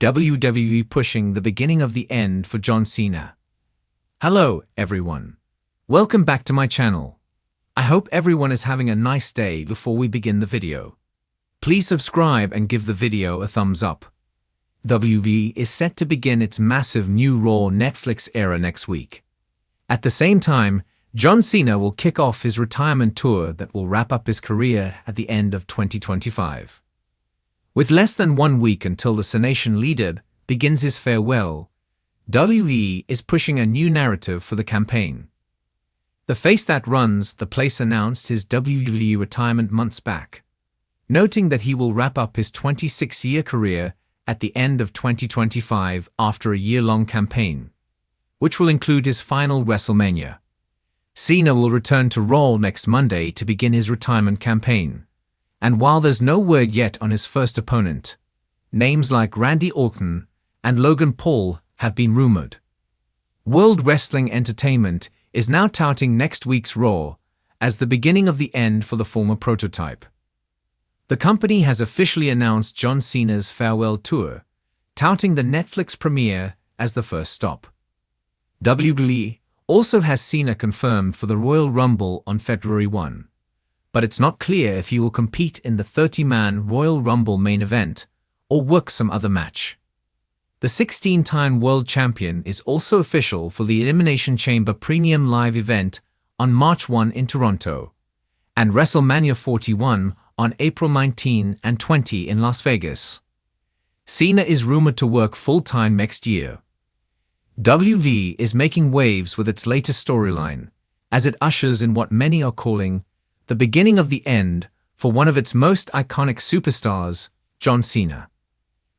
WWE pushing the beginning of the end for John Cena. Hello, everyone. Welcome back to my channel. I hope everyone is having a nice day. Before we begin the video, please subscribe and give the video a thumbs up. WWE is set to begin its massive new Raw Netflix era next week. At the same time, John Cena will kick off his retirement tour that will wrap up his career at the end of 2025. With less than 1 week until the Cenation leader begins his farewell, WWE is pushing a new narrative for the campaign. The face that runs the place announced his WWE retirement months back, noting that he will wrap up his 26-year career at the end of 2025 after a year-long campaign, which will include his final WrestleMania. Cena will return to Raw next Monday to begin his retirement campaign. And while there's no word yet on his first opponent, names like Randy Orton and Logan Paul have been rumored. World Wrestling Entertainment is now touting next week's Raw as the beginning of the end for the former prototype. The company has officially announced John Cena's farewell tour, touting the Netflix premiere as the first stop. WWE also has Cena confirmed for the Royal Rumble on February 1. But it's not clear if he will compete in the 30-man Royal Rumble main event or work some other match. The 16-time world champion is also official for the Elimination Chamber Premium Live event on March 1 in Toronto, and WrestleMania 41 on April 19 and 20 in Las Vegas. Cena is rumored to work full-time next year. WWE is making waves with its latest storyline, as it ushers in what many are calling the beginning of the end for one of its most iconic superstars, John Cena.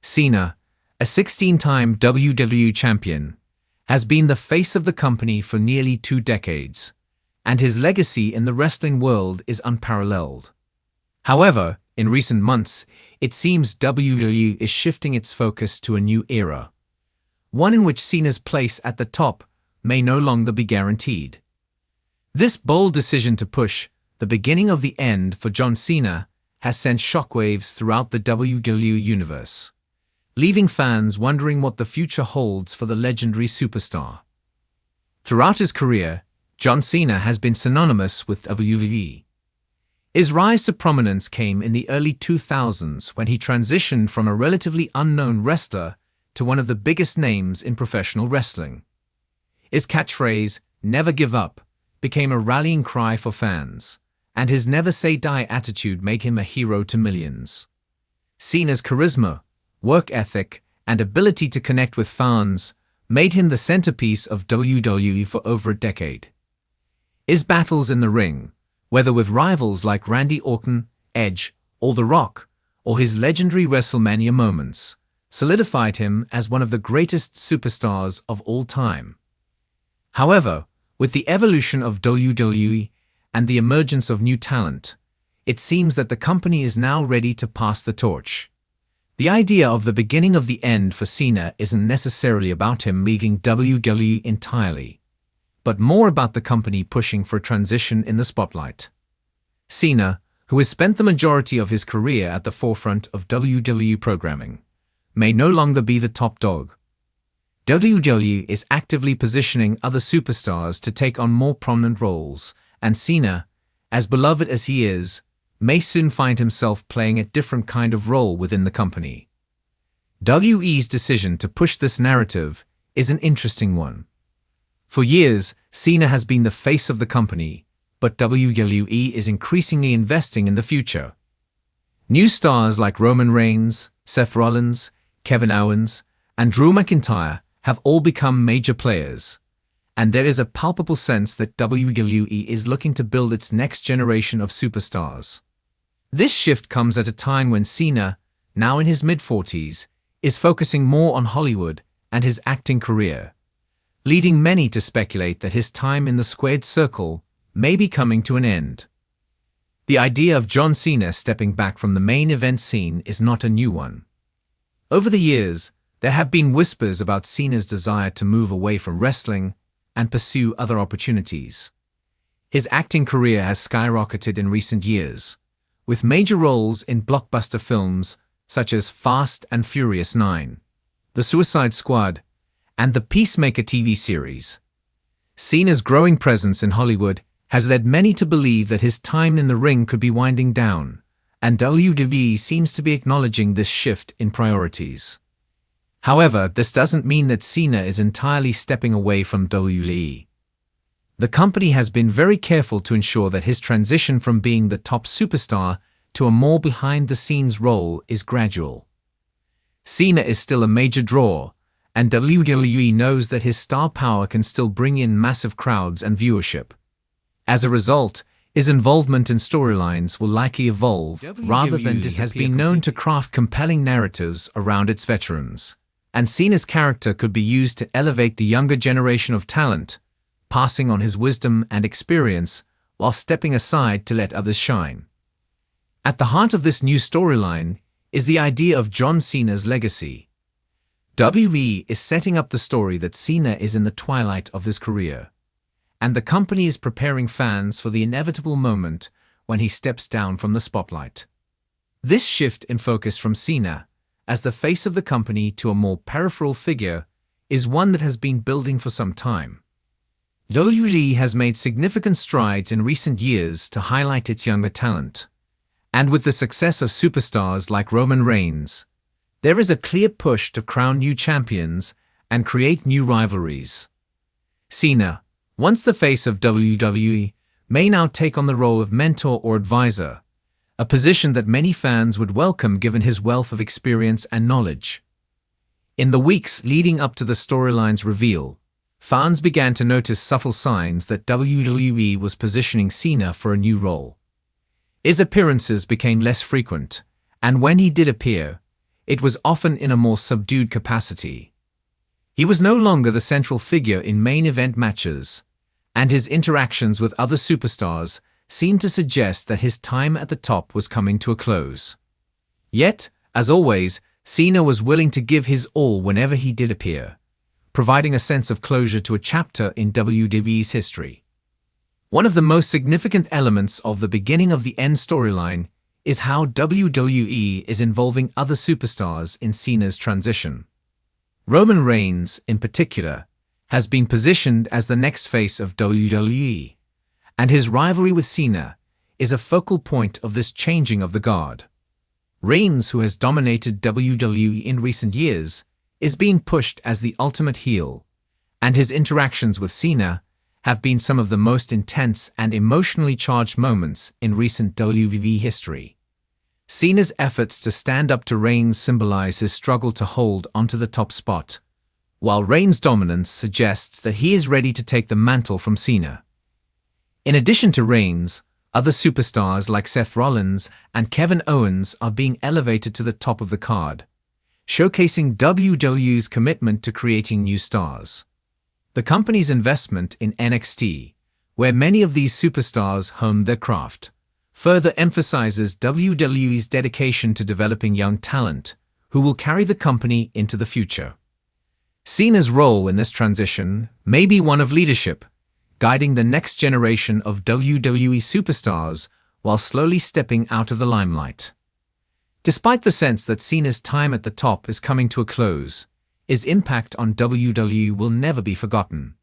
Cena, a 16-time WWE champion, has been the face of the company for nearly 2 decades, and his legacy in the wrestling world is unparalleled. However, in recent months, it seems WWE is shifting its focus to a new era, one in which Cena's place at the top may no longer be guaranteed. This bold decision to push the beginning of the end for John Cena has sent shockwaves throughout the WWE universe, leaving fans wondering what the future holds for the legendary superstar. Throughout his career, John Cena has been synonymous with WWE. His rise to prominence came in the early 2000s when he transitioned from a relatively unknown wrestler to one of the biggest names in professional wrestling. His catchphrase, "Never give up," became a rallying cry for fans, and his never-say-die attitude made him a hero to millions. Cena's charisma, work ethic, and ability to connect with fans made him the centerpiece of WWE for over a decade. His battles in the ring, whether with rivals like Randy Orton, Edge, or The Rock, or his legendary WrestleMania moments, solidified him as one of the greatest superstars of all time. However, with the evolution of WWE and the emergence of new talent, it seems that the company is now ready to pass the torch. The idea of the beginning of the end for Cena isn't necessarily about him leaving WWE entirely, but more about the company pushing for a transition in the spotlight. Cena, who has spent the majority of his career at the forefront of WWE programming, may no longer be the top dog. WWE is actively positioning other superstars to take on more prominent roles, and Cena, as beloved as he is, may soon find himself playing a different kind of role within the company. WWE's decision to push this narrative is an interesting one. For years, Cena has been the face of the company, but WWE is increasingly investing in the future. New stars like Roman Reigns, Seth Rollins, Kevin Owens, and Drew McIntyre have all become major players, and there is a palpable sense that WWE is looking to build its next generation of superstars. This shift comes at a time when Cena, now in his mid-40s, is focusing more on Hollywood and his acting career, leading many to speculate that his time in the squared circle may be coming to an end. The idea of John Cena stepping back from the main event scene is not a new one. Over the years, there have been whispers about Cena's desire to move away from wrestling and pursue other opportunities. His acting career has skyrocketed in recent years, with major roles in blockbuster films such as Fast and Furious 9, The Suicide Squad, and the Peacemaker TV series. Cena's growing presence in Hollywood has led many to believe that his time in the ring could be winding down, and WWE seems to be acknowledging this shift in priorities. However, this doesn't mean that Cena is entirely stepping away from WWE. The company has been very careful to ensure that his transition from being the top superstar to a more behind-the-scenes role is gradual. Cena is still a major draw, and WWE knows that his star power can still bring in massive crowds and viewership. As a result, his involvement in storylines will likely evolve rather than disappear. Has been known to craft compelling narratives around its veterans, and Cena's character could be used to elevate the younger generation of talent, passing on his wisdom and experience while stepping aside to let others shine. At the heart of this new storyline is the idea of John Cena's legacy. WWE is setting up the story that Cena is in the twilight of his career, and the company is preparing fans for the inevitable moment when he steps down from the spotlight. This shift in focus from Cena, as the face of the company, to a more peripheral figure is one that has been building for some time. WWE has made significant strides in recent years to highlight its younger talent, and with the success of superstars like Roman Reigns, there is a clear push to crown new champions and create new rivalries. Cena, once the face of WWE, may now take on the role of mentor or advisor, a position that many fans would welcome given his wealth of experience and knowledge. In the weeks leading up to the storyline's reveal, fans began to notice subtle signs that WWE was positioning Cena for a new role. His appearances became less frequent, and when he did appear, it was often in a more subdued capacity. He was no longer the central figure in main event matches, and his interactions with other superstars seemed to suggest that his time at the top was coming to a close. Yet, as always, Cena was willing to give his all whenever he did appear, providing a sense of closure to a chapter in WWE's history. One of the most significant elements of the beginning of the end storyline is how WWE is involving other superstars in Cena's transition. Roman Reigns, in particular, has been positioned as the next face of WWE, and his rivalry with Cena is a focal point of this changing of the guard. Reigns, who has dominated WWE in recent years, is being pushed as the ultimate heel, and his interactions with Cena have been some of the most intense and emotionally charged moments in recent WWE history. Cena's efforts to stand up to Reigns symbolize his struggle to hold onto the top spot, while Reigns' dominance suggests that he is ready to take the mantle from Cena. In addition to Reigns, other superstars like Seth Rollins and Kevin Owens are being elevated to the top of the card, showcasing WWE's commitment to creating new stars. The company's investment in NXT, where many of these superstars hone their craft, further emphasizes WWE's dedication to developing young talent who will carry the company into the future. Cena's role in this transition may be one of leadership, guiding the next generation of WWE superstars while slowly stepping out of the limelight. Despite the sense that Cena's time at the top is coming to a close, his impact on WWE will never be forgotten.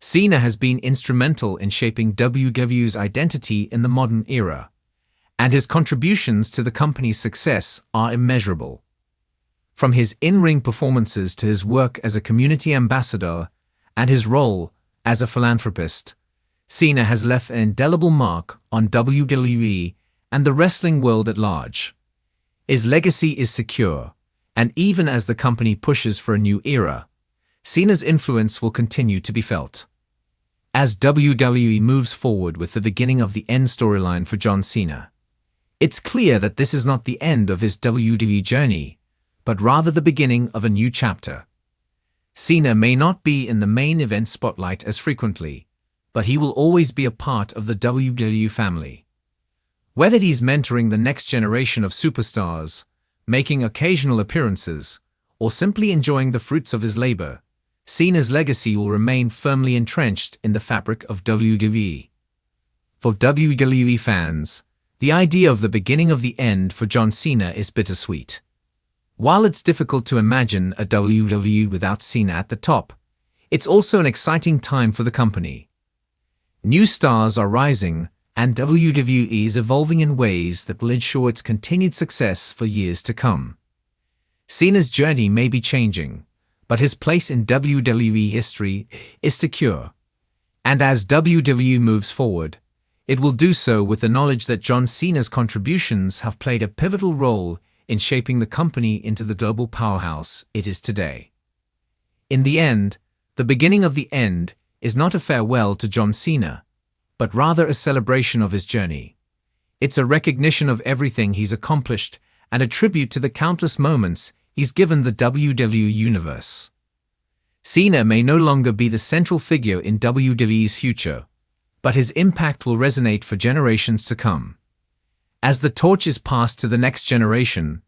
Cena has been instrumental in shaping WWE's identity in the modern era, and his contributions to the company's success are immeasurable. From his in-ring performances to his work as a community ambassador and his role as a philanthropist, Cena has left an indelible mark on WWE and the wrestling world at large. His legacy is secure, and even as the company pushes for a new era, Cena's influence will continue to be felt. As WWE moves forward with the beginning of the end storyline for John Cena, it's clear that this is not the end of his WWE journey, but rather the beginning of a new chapter. Cena may not be in the main event spotlight as frequently, but he will always be a part of the WWE family. Whether he's mentoring the next generation of superstars, making occasional appearances, or simply enjoying the fruits of his labor, Cena's legacy will remain firmly entrenched in the fabric of WWE. For WWE fans, the idea of the beginning of the end for John Cena is bittersweet. While it's difficult to imagine a WWE without Cena at the top, it's also an exciting time for the company. New stars are rising, and WWE is evolving in ways that will ensure its continued success for years to come. Cena's journey may be changing, but his place in WWE history is secure. And as WWE moves forward, it will do so with the knowledge that John Cena's contributions have played a pivotal role in shaping the company into the global powerhouse it is today. In the end, the beginning of the end is not a farewell to John Cena, but rather a celebration of his journey. It's a recognition of everything he's accomplished and a tribute to the countless moments he's given the WWE universe. Cena may no longer be the central figure in WWE's future, but his impact will resonate for generations to come. As the torch is passed to the next generation,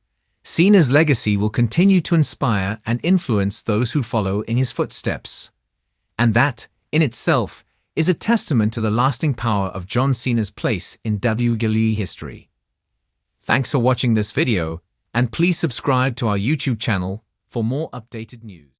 Cena's legacy will continue to inspire and influence those who follow in his footsteps. And that, in itself, is a testament to the lasting power of John Cena's place in WWE history. Thanks for watching this video, and please subscribe to our YouTube channel for more updated news.